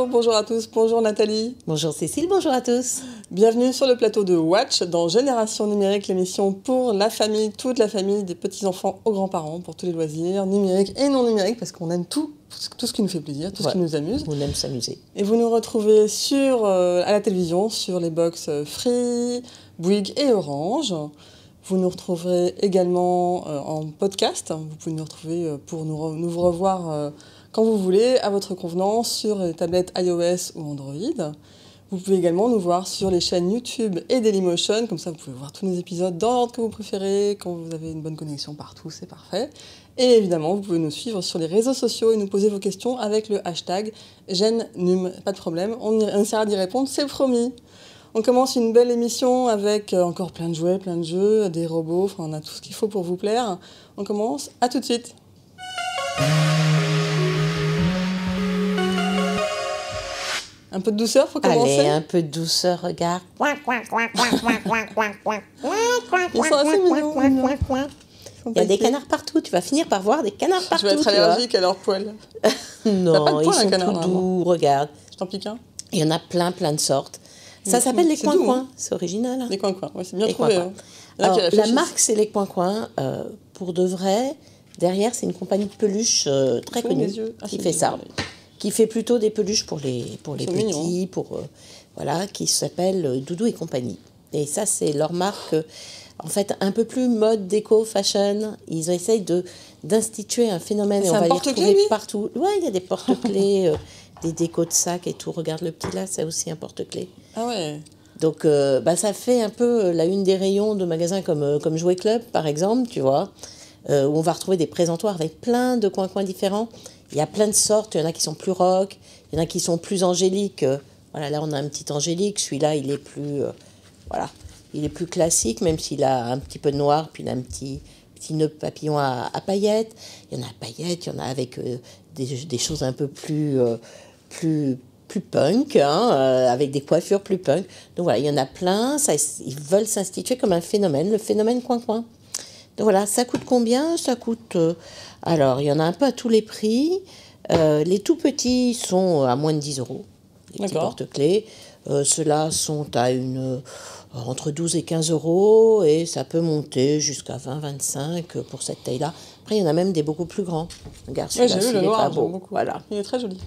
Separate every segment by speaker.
Speaker 1: Bonjour à tous, bonjour Nathalie.
Speaker 2: Bonjour Cécile, bonjour à tous.
Speaker 1: Bienvenue sur le plateau de Watch dans Génération Numérique, l'émission pour la famille, toute la famille, des petits-enfants aux grands-parents, pour tous les loisirs, numériques et non numériques, parce qu'on aime tout ce qui nous fait plaisir, tout ce qui nous amuse.
Speaker 2: On aime s'amuser.
Speaker 1: Et vous nous retrouvez à la télévision, sur les box Free, Bouygues et Orange. Vous nous retrouverez également en podcast. Vous pouvez nous retrouver pour nous vous revoir quand vous voulez, à votre convenance, sur les tablettes iOS ou Android. Vous pouvez également nous voir sur les chaînes YouTube et Dailymotion. Comme ça, vous pouvez voir tous nos épisodes dans l'ordre que vous préférez. Quand vous avez une bonne connexion partout, c'est parfait. Et évidemment, vous pouvez nous suivre sur les réseaux sociaux et nous poser vos questions avec le hashtag GenNum. Pas de problème, on essaiera d'y répondre, c'est promis. On commence une belle émission avec encore plein de jouets, plein de jeux, des robots. Enfin, on a tout ce qu'il faut pour vous plaire. On commence, à tout de suite. Un peu de douceur pour commencer.
Speaker 2: Allez, un peu de douceur, regarde.
Speaker 1: Ils sont assez mignons.
Speaker 2: Il y a des canards partout, tu vas finir par voir des canards partout.
Speaker 1: Je vais être allergique à leurs poils.
Speaker 2: Non, ils sont tout doux, regarde.
Speaker 1: Je t'en pique un.
Speaker 2: Il y en a plein de sortes. Ça s'appelle les coins-coins, c'est original. Hein.
Speaker 1: Les coins-coins, oui, c'est bien trouvé. Hein.
Speaker 2: Alors, la marque, c'est les coins-coins. Pour de vrai, derrière, c'est une compagnie de peluches très connue qui fait ça. Qui fait plutôt des peluches pour les petits, voilà, qui s'appelle Doudou et compagnie. Et ça, c'est leur marque, en fait, un peu plus mode, déco, fashion. Ils essayent d'instituer un phénomène et on va les trouver partout. Ouais, il y a des porte-clés, des décos de sacs et tout. Regarde le petit là, c'est aussi un porte-clés.
Speaker 1: Ah ouais.
Speaker 2: Donc, ça fait un peu la une des rayons de magasins comme Jouet Club, par exemple, tu vois, où on va retrouver des présentoirs avec plein de coins différents. Il y a plein de sortes, il y en a qui sont plus rock, il y en a qui sont plus angéliques. Voilà, là on a un petit angélique, celui-là il est plus, il est plus classique, même s'il a un petit peu de noir, puis il a un petit nœud papillon à paillettes. Il y en a à paillettes, il y en a avec des choses un peu plus punk, hein, avec des coiffures plus punk. Donc voilà, il y en a plein, ils veulent s'instituer comme un phénomène, le phénomène coin-coin. Donc voilà, ça coûte combien ? Ça coûte... alors, il y en a un peu à tous les prix. Les tout petits sont à moins de 10 €, les petits porte-clés. Ceux-là sont à entre 12 et 15 € et ça peut monter jusqu'à 20-25 pour cette taille-là. Après, il y en a même des beaucoup plus grands. Regarde, celui-là,
Speaker 1: j'ai vu le noir, j'aime beaucoup.
Speaker 2: Voilà.
Speaker 1: Il est très joli.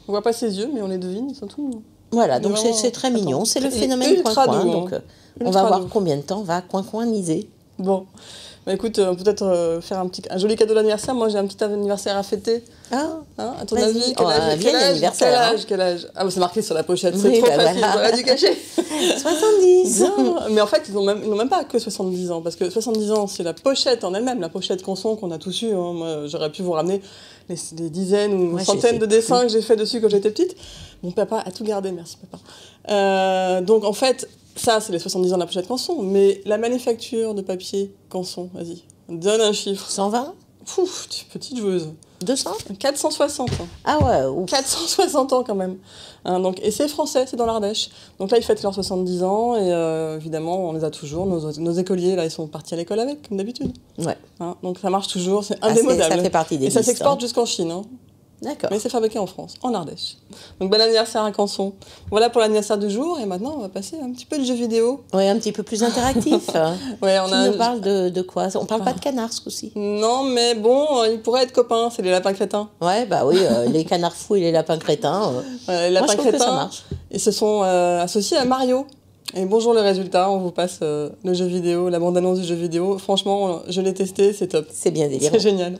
Speaker 1: On voit pas ses yeux, mais on les devine, ils sont tout mignons.
Speaker 2: Voilà, donc c'est très mignon. C'est le phénomène coin-coin. Donc, on va voir combien de temps on va coin-coiniser.
Speaker 1: Bon. Bah écoute, peut-être faire un joli cadeau d'anniversaire. Moi, j'ai un petit anniversaire à fêter.
Speaker 2: Ah,
Speaker 1: hein, à ton avis, quel âge? Ah, bah, c'est marqué sur la pochette, c'est trop facile, j'aurais dû cacher.
Speaker 2: 70.
Speaker 1: Non, mais en fait, ils n'ont même pas que 70 ans, parce que 70 ans, c'est la pochette en elle-même, la pochette Canson qu'on a tous eu. Hein. Moi, j'aurais pu vous ramener des dizaines ou centaines de dessins que j'ai fait dessus quand j'étais petite. Mon papa a tout gardé, merci papa. Donc en fait, ça, c'est les 70 ans de la pochette Canson, mais la manufacture de papier Canson, vas-y, donne un chiffre.
Speaker 2: 120 ?
Speaker 1: Pouf, petite joueuse.
Speaker 2: 200 ?
Speaker 1: 460 ans.
Speaker 2: Ah ouais, ouf.
Speaker 1: 460 ans quand même. Hein, donc, et c'est français, c'est dans l'Ardèche. Donc là, ils fêtent leurs 70 ans et évidemment, on les a toujours. Nos écoliers, là, ils sont partis à l'école avec, comme d'habitude.
Speaker 2: Ouais.
Speaker 1: Hein, donc ça marche toujours, c'est indémodable.
Speaker 2: Ça fait partie des
Speaker 1: listes. Et ça s'exporte jusqu'en Chine. Hein.
Speaker 2: D'accord.
Speaker 1: Mais c'est fabriqué en France, en Ardèche. Donc bon anniversaire à Canson. Voilà pour l'anniversaire du jour. Et maintenant, on va passer un petit peu de jeux vidéo.
Speaker 2: Oui, un petit peu plus interactif.
Speaker 1: Ouais,
Speaker 2: on parle de quoi ? On parle pas de canards ce coup-ci.
Speaker 1: Non, mais bon, ils pourraient être copains. C'est les lapins crétins.
Speaker 2: Ouais, bah oui, les canards fous et les lapins crétins.
Speaker 1: Les lapins crétins,
Speaker 2: que ça marche.
Speaker 1: Ils se sont associés à Mario. Et bonjour le résultat, on vous passe le jeu vidéo, la bande-annonce du jeu vidéo. Franchement, je l'ai testé, c'est top.
Speaker 2: C'est bien délirant.
Speaker 1: C'est génial.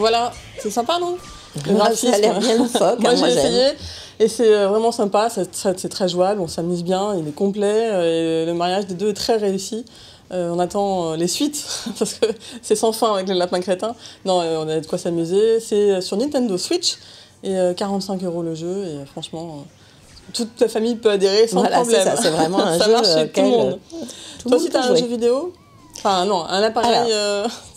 Speaker 1: Voilà, c'est sympa, non?
Speaker 2: Ça a l'air bien loufoque.
Speaker 1: Moi, j'ai essayé et c'est vraiment sympa, c'est très jouable, on s'amuse bien, il est complet et le mariage des deux est très réussi. On attend les suites parce que c'est sans fin avec le lapin crétin. Non, on a de quoi s'amuser. C'est sur Nintendo Switch et 45 € le jeu et franchement, toute ta famille peut adhérer sans problème.
Speaker 2: C'est ça, c'est vraiment un
Speaker 1: ça
Speaker 2: jeu
Speaker 1: marche chez tout le monde. Toi aussi, tu as un jeu vidéo? Enfin non, un appareil,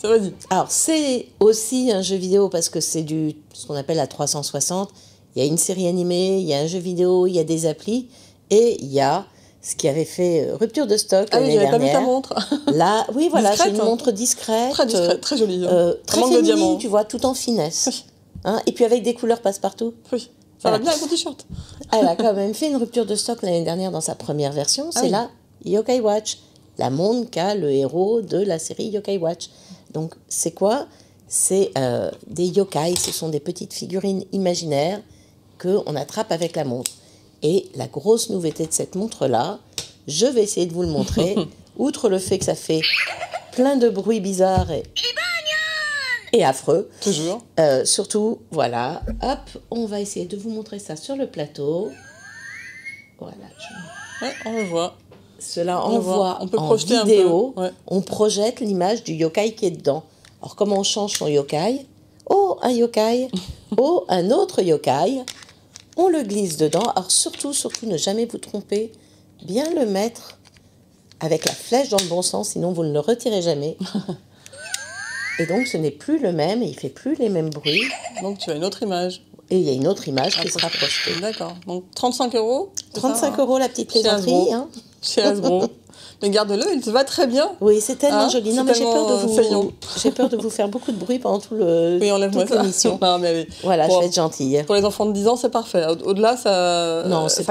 Speaker 1: ça vas-y.
Speaker 2: Alors c'est aussi un jeu vidéo parce que c'est ce qu'on appelle la 360. Il y a une série animée, il y a un jeu vidéo, il y a des applis et il y a ce qui avait fait rupture de stock l'année dernière.
Speaker 1: Ah oui, j'avais pas vu ta montre.
Speaker 2: Là, oui, voilà,
Speaker 1: discrète,
Speaker 2: j'ai une montre discrète.
Speaker 1: Très discrète, très jolie.
Speaker 2: Très féminine, tu vois, tout en finesse.
Speaker 1: Oui.
Speaker 2: Hein, et puis avec des couleurs passe-partout.
Speaker 1: Oui, ça va bien avec ton t-shirt.
Speaker 2: Elle a quand même fait une rupture de stock l'année dernière dans sa première version. C'est la Yokai Watch. La montre qu'a le héros de la série Yokai Watch. Donc, c'est quoi? C'est des yokai, ce sont des petites figurines imaginaires qu'on attrape avec la montre. Et la grosse nouveauté de cette montre-là, je vais essayer de vous le montrer, outre le fait que ça fait plein de bruits bizarres et affreux.
Speaker 1: Toujours.
Speaker 2: Surtout, voilà, hop, on va essayer de vous montrer ça sur le plateau. Voilà.
Speaker 1: Ouais, on le voit.
Speaker 2: Cela envoie
Speaker 1: on peut
Speaker 2: en
Speaker 1: projeter
Speaker 2: vidéo,
Speaker 1: un peu. Ouais.
Speaker 2: On projette l'image du yokai qui est dedans. Alors comment on change son yokai? Oh, un yokai. Oh, un autre yokai. On le glisse dedans. Alors surtout, ne jamais vous tromper. Bien le mettre avec la flèche dans le bon sens, sinon vous ne le retirez jamais. Et donc ce n'est plus le même et il ne fait plus les mêmes bruits.
Speaker 1: Donc tu as une autre image.
Speaker 2: Et il y a une autre image qui sera projetée.
Speaker 1: D'accord. Donc 35 €.
Speaker 2: 35 € la petite plaisanterie.
Speaker 1: Chez Hasbro. Mais garde-le, il te va très bien.
Speaker 2: Oui, c'est tellement joli. Non, mais j'ai peur de vous faire beaucoup de bruit pendant toute l'émission.
Speaker 1: Non, mais
Speaker 2: voilà, je vais être gentille.
Speaker 1: Pour les enfants de 10 ans, c'est parfait. Au-delà, ça.
Speaker 2: Non, c'est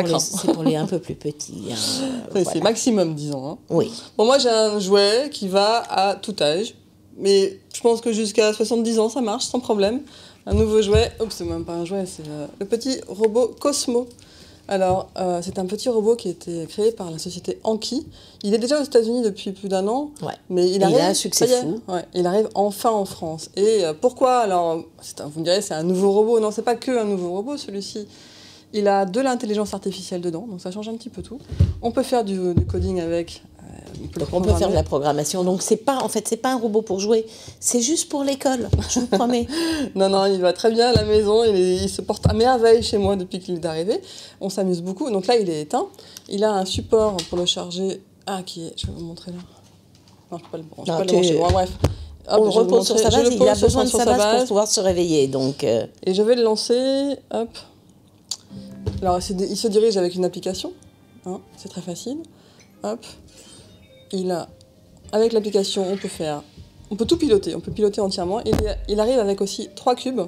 Speaker 2: pour les un peu plus petits. Hein.
Speaker 1: Oui, voilà. C'est maximum 10 ans. Hein.
Speaker 2: Oui.
Speaker 1: Bon, moi, j'ai un jouet qui va à tout âge. Mais je pense que jusqu'à 70 ans, ça marche sans problème. Un nouveau jouet. Oups, c'est même pas un jouet, c'est le petit robot Cosmo. Alors, c'est un petit robot qui a été créé par la société Anki. Il est déjà aux États-Unis depuis plus d'1 an, mais il a un succès fou. Ouais, il arrive enfin en France. Et pourquoi? Alors, vous me direz, c'est un nouveau robot. Non, c'est pas que un nouveau robot, celui-ci. Il a de l'intelligence artificielle dedans, donc ça change un petit peu tout. On peut faire du coding avec.
Speaker 2: On peut faire de la programmation. Donc c'est pas un robot pour jouer, c'est juste pour l'école, je vous promets.
Speaker 1: Non, il va très bien à la maison, il se porte à merveille chez moi depuis qu'il est arrivé. On s'amuse beaucoup. Donc là, il est éteint. Il a un support pour le charger. Je vais vous montrer là. Non, je peux pas le brancher. Bon, bref.
Speaker 2: Hop, on le repose sur sa base, il a besoin de sa base pour pouvoir se réveiller. Donc,
Speaker 1: Et je vais le lancer. Hop. Alors, il se dirige avec une application. Hein, c'est très facile. Hop. Avec l'application, on peut tout piloter, on peut piloter entièrement. Il arrive avec aussi 3 cubes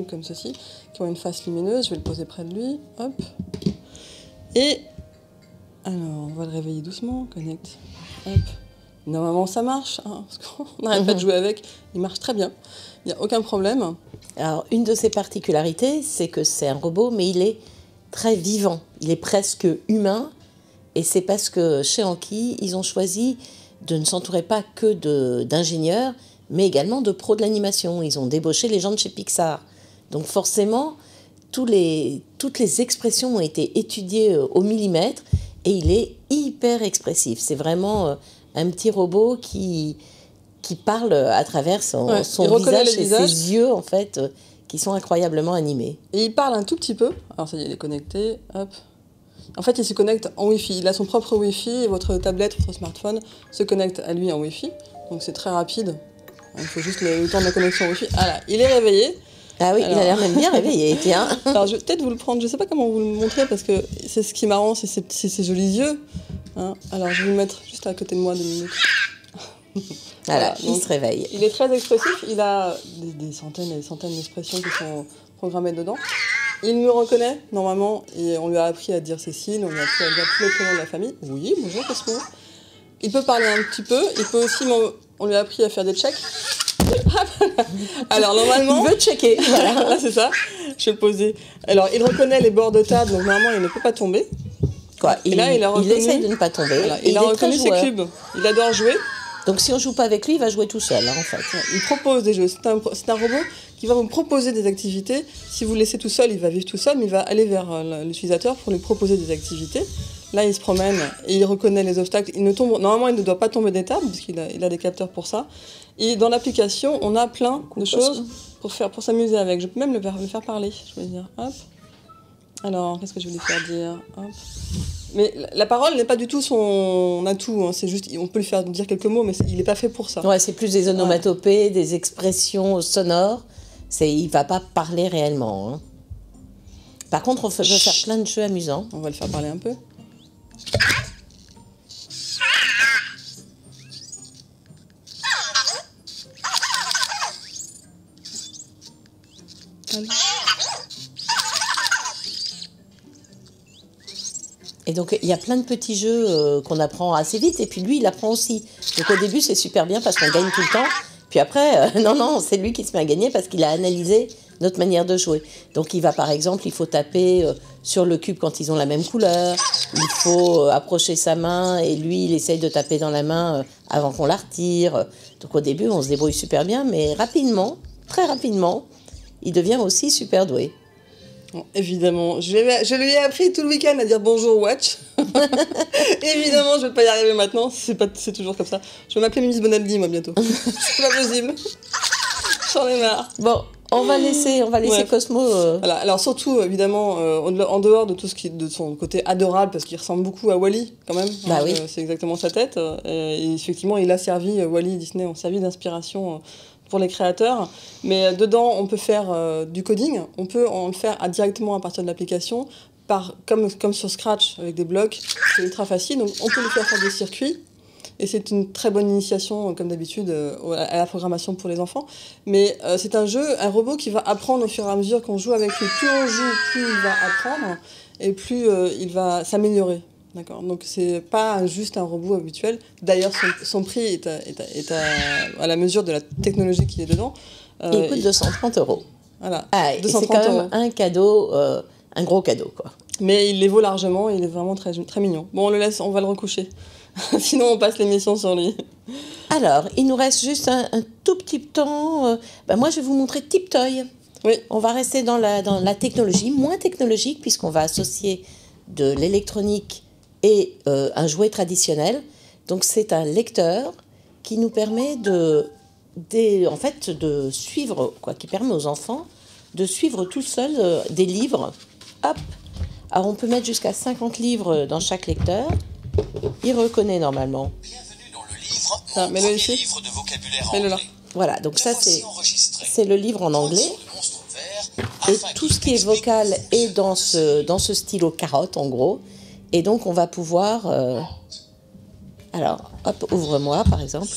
Speaker 1: comme ceci, qui ont une face lumineuse. Je vais le poser près de lui, hop. Et alors, on va le réveiller doucement, connect, hop. Normalement, ça marche, hein, parce qu'on n'arrête pas de jouer avec. Il marche très bien, il n'y a aucun problème.
Speaker 2: Alors, une de ses particularités, c'est que c'est un robot, mais il est très vivant. Il est presque humain. Et c'est parce que chez Anki, ils ont choisi de ne s'entourer pas que d'ingénieurs, mais également de pros de l'animation. Ils ont débauché les gens de chez Pixar. Donc forcément, toutes les expressions ont été étudiées au millimètre et il est hyper expressif. C'est vraiment un petit robot qui parle à travers son visage et ses yeux, en fait, qui sont incroyablement animés.
Speaker 1: Et il parle un tout petit peu. Alors ça y est, il est connecté, hop. En fait, il se connecte en Wi-Fi. Il a son propre Wi-Fi et votre tablette, votre smartphone se connecte à lui en Wi-Fi. Donc c'est très rapide. Il faut juste le temps de la connexion Wi-Fi. Voilà, il est réveillé.
Speaker 2: Ah oui, il a l'air même bien réveillé, tiens.
Speaker 1: Alors je vais peut-être vous le prendre, je ne sais pas comment vous le montrer parce que c'est ce qui est marrant, c'est ses jolis yeux. Hein. Alors je vais le mettre juste à côté de moi 2 minutes.
Speaker 2: Voilà, il se réveille.
Speaker 1: Il est très expressif, il a des centaines et des centaines d'expressions qui sont programmées dedans. Il me reconnaît, normalement, et on lui a appris à dire ses signes, on lui a appris à dire tous les prénoms de la famille. Oui, bonjour, Cosmo. Il peut parler un petit peu, il peut aussi, on lui a appris à faire des checks. Alors, normalement...
Speaker 2: Il veut checker,
Speaker 1: voilà, c'est ça. Je vais le poser. Alors, il reconnaît les bords de table, donc normalement, il ne peut pas tomber.
Speaker 2: Il essaye de ne pas tomber.
Speaker 1: Voilà, il a reconnu ses cubes. Il adore jouer.
Speaker 2: Donc si on joue pas avec lui, il va jouer tout seul, en fait.
Speaker 1: Il propose des jeux. C'est un robot qui va vous proposer des activités. Si vous le laissez tout seul, il va vivre tout seul, mais il va aller vers l'utilisateur pour lui proposer des activités. Là, il se promène et il reconnaît les obstacles. Normalement, il ne doit pas tomber d'étape, puisqu'il a des capteurs pour ça. Et dans l'application, on a plein de choses pour s'amuser avec. Je peux même le faire parler, je vais dire. Hop. Alors, qu'est-ce que je vais lui faire dire? Hop. Mais la parole n'est pas du tout son atout. Hein. C'est juste, on peut lui faire dire quelques mots, mais il n'est pas fait pour ça.
Speaker 2: Ouais, c'est plus des onomatopées, des expressions sonores. Il ne va pas parler réellement. Hein. Par contre, on peut faire plein de jeux amusants.
Speaker 1: On va le faire parler un peu.
Speaker 2: Et donc, il y a plein de petits jeux qu'on apprend assez vite. Et puis, lui, il apprend aussi. Donc, au début, c'est super bien parce qu'on gagne tout le temps. Puis après, non, c'est lui qui se met à gagner parce qu'il a analysé notre manière de jouer. Donc, par exemple, il faut taper sur le cube quand ils ont la même couleur. Il faut approcher sa main et lui, il essaye de taper dans la main avant qu'on la retire. Donc, au début, on se débrouille super bien. Mais rapidement, très rapidement, il devient aussi super doué.
Speaker 1: Bon, évidemment, je lui ai appris tout le week-end à dire bonjour Watch. Évidemment, je vais pas y arriver maintenant, c'est toujours comme ça. Je vais m'appeler Miss Bonaldi, moi, bientôt. C'est pas possible. J'en ai marre.
Speaker 2: Bon, on va laisser Cosmo...
Speaker 1: Voilà. Alors surtout, évidemment, en dehors de tout ce qui de son côté adorable, parce qu'il ressemble beaucoup à Wall-E, quand même.
Speaker 2: Bah oui.
Speaker 1: C'est exactement sa tête. Et effectivement, il a servi, Wall-E et Disney ont servi d'inspiration... pour les créateurs, mais dedans on peut faire du coding, on peut en le faire directement à partir de l'application, comme sur Scratch avec des blocs, c'est ultra facile, donc on peut le faire des circuits, et c'est une très bonne initiation comme d'habitude à la programmation pour les enfants, mais c'est un robot qui va apprendre au fur et à mesure qu'on joue avec lui, plus on joue, plus il va apprendre, et plus il va s'améliorer. D'accord, donc c'est pas juste un robot habituel. D'ailleurs, son prix est à la mesure de la technologie qui est dedans.
Speaker 2: Il coûte 230 €.
Speaker 1: Voilà, 230
Speaker 2: c'est quand même un cadeau, un gros cadeau, quoi.
Speaker 1: Mais il les vaut largement, il est vraiment très, très mignon. Bon, on va le recoucher. Sinon, on passe l'émission sur lui.
Speaker 2: Alors, il nous reste juste un tout petit temps. Moi, je vais vous montrer Tiptoy.
Speaker 1: Oui.
Speaker 2: On va rester dans la technologie, moins technologique, puisqu'on va associer de l'électronique et un jouet traditionnel. Donc c'est un lecteur qui nous permet de suivre, qui permet aux enfants de suivre tout seul des livres. Hop. Alors on peut mettre jusqu'à 50 livres dans chaque lecteur. Il reconnaît normalement.
Speaker 3: Bienvenue dans le livre, livre de vocabulaire anglais.
Speaker 2: Voilà, donc ça c'est le livre en anglais. Et tout ce qui est vocal est dans ce stylo carotte en gros. Et donc, on va pouvoir... Alors, hop, ouvre-moi, par exemple.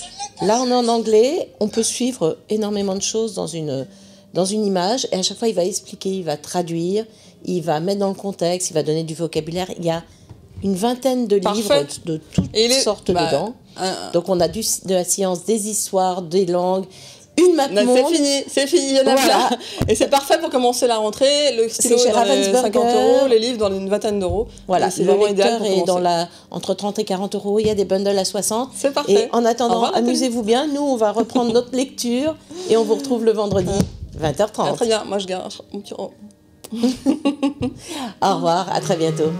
Speaker 2: Là, on est en anglais. On peut suivre énormément de choses dans une image. Et à chaque fois, il va expliquer, il va traduire, il va mettre dans le contexte, il va donner du vocabulaire. Il y a une vingtaine de livres de toutes sortes dedans. Donc, on a de la science, des histoires, des langues... Une map monde.
Speaker 1: C'est fini, il y en a plein. Et c'est parfait pour commencer la rentrée. Le stylo est dans les 50 €, les livres dans une vingtaine d'euros.
Speaker 2: Voilà, c'est vraiment idéal pour commencer. Entre 30 et 40 €, il y a des bundles à 60.
Speaker 1: C'est parfait.
Speaker 2: Et en attendant, amusez-vous bien. Nous, on va reprendre notre lecture et on vous retrouve le vendredi, 20h30.
Speaker 1: Très bien, moi je garde mon petit...
Speaker 2: Au revoir, à très bientôt.